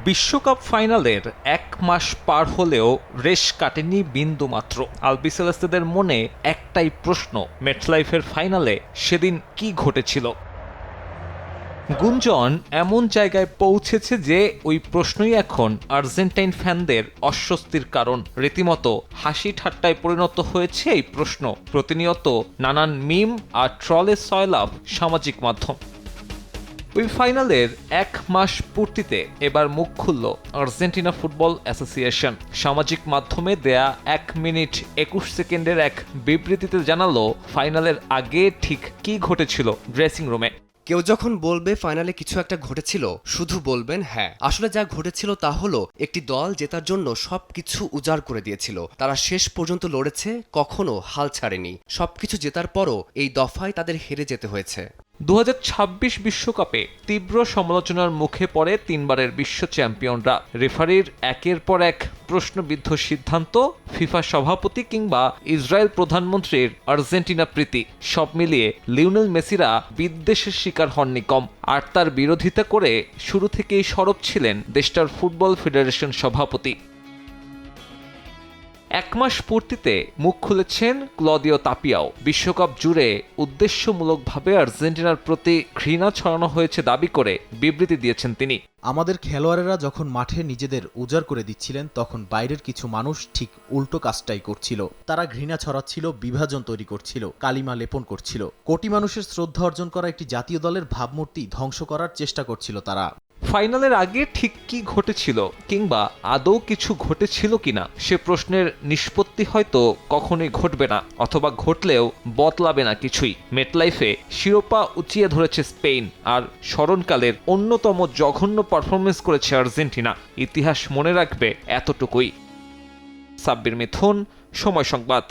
বিশ্বকাপ ফাইনালের ১ মাস পার হলেও রেশ কাটেনি বিন্দুমাত্র। আলবিসেলেস্তেদের মনে একটাই প্রশ্ন, মেটলাইফের ফাইনালে সেদিন কি ঘটেছিল? গুঞ্জন এমন জায়গায় পৌঁছেছে যে ওই প্রশ্নই এখন আর্জেন্টাইন ফ্যানদের অস্বস্তির কারণ। রীতিমতো হাসি ঠাট্টায় পরিণত হয়েছে এই প্রশ্ন। প্রতিনিয়ত নানান মিম আর ট্রলে সয়লাভ সামাজিক মাধ্যম। ওই ফাইনালের ১ মাস পূর্তিতে এবার মুখ খুলল আর্জেন্টিনা ফুটবল অ্যাসোসিয়েশন। সামাজিক মাধ্যমে দেয়া ১ মিনিট ২১ সেকেন্ডের এক বিবৃতিতে জানালো ফাইনালের আগে ঠিক কি ঘটেছিল ড্রেসিং রুমে। কেউ যখন বলবে ফাইনালে কিছু একটা ঘটেছিল, শুধু বলবেন হ্যাঁ। আসলে যা ঘটেছিল তা হলো একটি দল জেতার জন্য সবকিছু উজাড় করে দিয়েছিল। তারা শেষ পর্যন্ত লড়েছে, কখনো হাল ছাড়েনি। সবকিছু জেতার পরও এই দফায় তাদের হেরে যেতে হয়েছে। ২০২৬ বিশ্বকাপে তীব্র সমালোচনার মুখে পড়ে তিনবারের বিশ্ব চ্যাম্পিয়নরা। রেফারির একের পর এক প্রশ্নবিদ্ধ সিদ্ধান্ত, ফিফা সভাপতি কিংবা ইসরায়েল প্রধানমন্ত্রীর আর্জেন্টিনা প্রীতি, সব মিলিয়ে লিওনেল মেসিরা বিদ্বেষের শিকার হননি কম। আর তার বিরোধিতা করে শুরু থেকেই সরব ছিলেন দেশটার ফুটবল ফেডারেশন সভাপতি। ১ মাস পূর্তিতে মুখ খুলেছেন ক্লদিও তাপিয়াও। বিশ্বকাপ জুড়ে উদ্দেশ্যমূলকভাবে আর্জেন্টিনার প্রতি ঘৃণা ছড়ানো হয়েছে দাবি করে বিবৃতি দিয়েছেন তিনি। আমাদের খেলোয়াড়েরা যখন মাঠে নিজেদের উজাড় করে দিচ্ছিলেন, তখন বাইরের কিছু মানুষ ঠিক উল্টো কাজটাই করছিল। তারা ঘৃণা ছড়াচ্ছিল, বিভাজন তৈরি করছিল, কালিমা লেপন করছিল। কোটি মানুষের শ্রদ্ধা অর্জন করা একটি জাতীয় দলের ভাবমূর্তি ধ্বংস করার চেষ্টা করছিল তারা। ফাইনালের আগে ঠিক কি ঘটেছিল কিংবা আদৌ কিছু ঘটেছিল কিনা সে প্রশ্নের নিষ্পত্তি হয়তো কখনোই ঘটবে না, অথবা ঘটলেও বদলাবে না কিছুই। মেটলাইফে শিরোপা উঁচিয়ে ধরেছে স্পেন, আর স্মরণকালের অন্যতম জঘন্য পারফরমেন্স করেছে আর্জেন্টিনা। ইতিহাস মনে রাখবে এতটুকুই। সাব্বির মিথুন, সময় সংবাদ।